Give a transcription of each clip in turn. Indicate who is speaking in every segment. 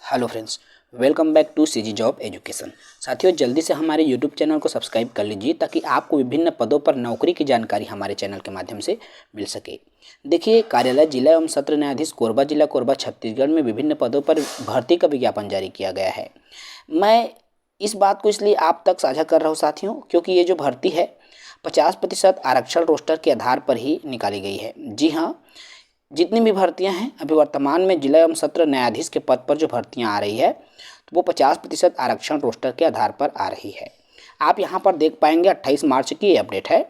Speaker 1: Hello friends, welcome back to CG job education. साथियों, जल्दी से हमारे यूट्यूब चैनल को सब्सक्राइब कर लीजिए ताकि आपको विभिन्न पदों पर नौकरी की जानकारी हमारे चैनल के माध्यम से मिल सके। देखिए, कार्यालय जिला एवं सत्र न्यायाधीश कोरबा जिला कोरबा छत्तीसगढ़ में विभिन्न पदों पर भर्ती का विज्ञापन जारी किया गया है। मैं इस बात को इसलिए आप तक साझा कर रहा हूँ साथियों, क्योंकि ये जो भर्ती है 50% आरक्षण रोस्टर के आधार पर ही निकाली गई है। जी हाँ, जितनी भी भर्तियां हैं अभी वर्तमान में जिला एवं सत्र न्यायाधीश के पद पर जो भर्तियां आ रही है तो वो 50% आरक्षण रोस्टर के आधार पर आ रही है। आप यहां पर देख पाएंगे 28 मार्च की अपडेट है।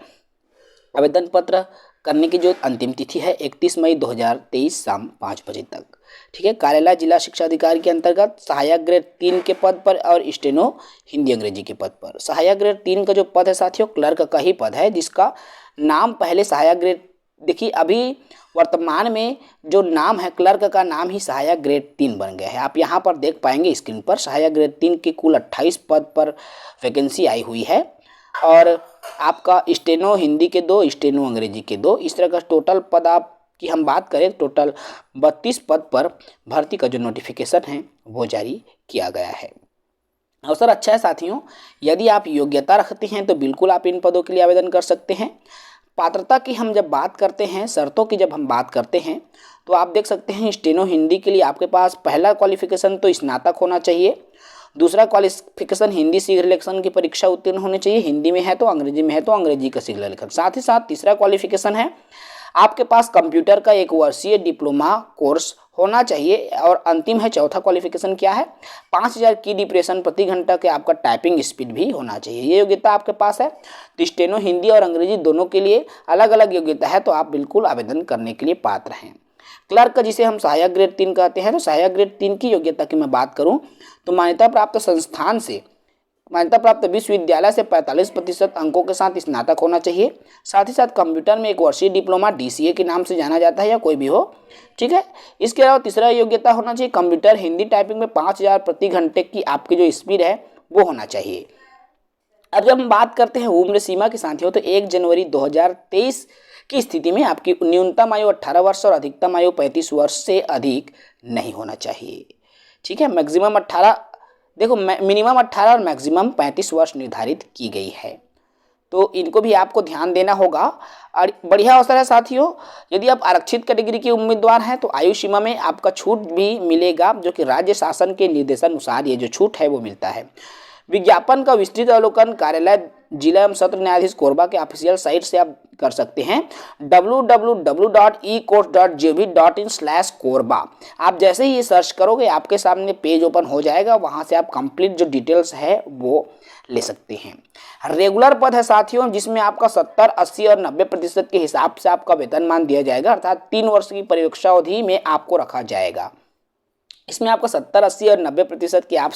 Speaker 1: आवेदन पत्र करने की जो अंतिम तिथि है 31 मई 2023 शाम 5 बजे तक। ठीक है। कार्यालय जिला शिक्षा अधिकारी के अंतर्गत सहायक ग्रेड 3 के पद पर और स्टेनो हिंदी अंग्रेजी के पद पर। सहायक ग्रेड 3 का जो पद है साथियों क्लर्क का ही पद है, जिसका नाम पहले सहायक ग्रेड, देखिए अभी वर्तमान में जो नाम है क्लर्क का नाम ही सहायक ग्रेड 3 बन गया है। आप यहाँ पर देख पाएंगे स्क्रीन पर सहायक ग्रेड 3 की कुल 28 पद पर वैकेंसी आई हुई है और आपका स्टेनो हिंदी के 2, स्टेनो अंग्रेजी के 2, इस तरह का टोटल पद आप की हम बात करें टोटल 32 पद पर भर्ती का जो नोटिफिकेशन है वो जारी किया गया है। अवसर अच्छा है साथियों, यदि आप योग्यता रखते हैं तो बिल्कुल आप इन पदों के लिए आवेदन कर सकते हैं। पात्रता की हम जब बात करते हैं, शर्तों की जब हम बात करते हैं तो आप देख सकते हैं स्टेनो हिंदी के लिए आपके पास पहला क्वालिफिकेशन तो स्नातक होना चाहिए। दूसरा क्वालिफिकेशन हिंदी शीघ्र लेखन की परीक्षा उत्तीर्ण होनी चाहिए, हिंदी में है तो अंग्रेजी में है तो अंग्रेजी का शीघ्र लेखन। साथ ही साथ तीसरा क्वालिफिकेशन है आपके पास कंप्यूटर का 1 वर्षीय डिप्लोमा कोर्स होना चाहिए। और अंतिम है चौथा क्वालिफिकेशन क्या है, 5000 की डिप्रेशन प्रति घंटा के आपका टाइपिंग स्पीड भी होना चाहिए। ये योग्यता आपके पास है। तो स्टेनो हिंदी और अंग्रेजी दोनों के लिए अलग अलग योग्यता है, तो आप बिल्कुल आवेदन करने के लिए पात्र हैं। क्लर्क जिसे हम सहायक ग्रेड 3 कहते हैं, तो सहायक ग्रेड 3 की योग्यता की मैं बात करूँ तो मान्यता प्राप्त संस्थान से, मान्यता प्राप्त विश्वविद्यालय से 45% अंकों के साथ स्नातक होना चाहिए। साथ ही साथ कंप्यूटर में 1 वर्षीय डिप्लोमा DCA के नाम से जाना जाता है या कोई भी हो। ठीक है। इसके अलावा तीसरा योग्यता होना चाहिए कंप्यूटर हिंदी टाइपिंग में 5000 प्रति घंटे की आपकी जो स्पीड है वो होना चाहिए। अब जब हम बात करते हैं उम्र सीमा की साथियों, तो 1 जनवरी 2023 की स्थिति में आपकी न्यूनतम आयु 18 वर्ष और अधिकतम आयु 35 वर्ष से अधिक नहीं होना चाहिए। ठीक है। मैक्सिमम 18, देखो मिनिमम 18 और मैक्सिमम 35 वर्ष निर्धारित की गई है, तो इनको भी आपको ध्यान देना होगा। और बढ़िया अवसर है साथियों, यदि आप आरक्षित कैटेगरी के उम्मीदवार हैं तो आयु सीमा में आपका छूट भी मिलेगा, जो कि राज्य शासन के निर्देशानुसार ये जो छूट है वो मिलता है। विज्ञापन का विस्तृत अवलोकन कार्यालय जिला एवं सत्र न्यायाधीश कोरबा के ऑफिशियल साइट से आप कर सकते हैं, www.ecourts.gov.in/कोरबा। आप जैसे ही ये सर्च करोगे आपके सामने पेज ओपन हो जाएगा, वहां से आप कंप्लीट जो डिटेल्स है वो ले सकते हैं। रेगुलर पद है साथियों, जिसमें आपका 70, 80 और 90% के हिसाब से आपका वेतनमान दिया जाएगा, अर्थात 3 वर्ष की परीक्षा अवधि में आपको रखा जाएगा। इसमें आपको 70, 80 और 90% के आप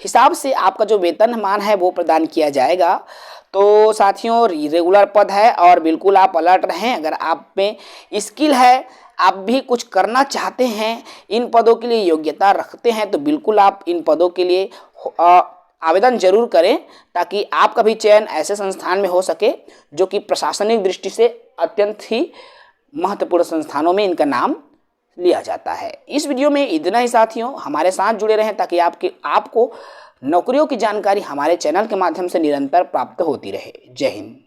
Speaker 1: हिसाब से आपका जो वेतनमान है वो प्रदान किया जाएगा। तो साथियों रेगुलर पद है और बिल्कुल आप अलर्ट रहें। अगर आप में स्किल है, आप भी कुछ करना चाहते हैं, इन पदों के लिए योग्यता रखते हैं, तो बिल्कुल आप इन पदों के लिए आवेदन जरूर करें, ताकि आपका भी चयन ऐसे संस्थान में हो सके जो कि प्रशासनिक दृष्टि से अत्यंत ही महत्वपूर्ण संस्थानों में इनका नाम लिया जाता है। इस वीडियो में इतना ही साथियों, हमारे साथ जुड़े रहें ताकि आपको नौकरियों की जानकारी हमारे चैनल के माध्यम से निरंतर प्राप्त होती रहे। जय हिंद।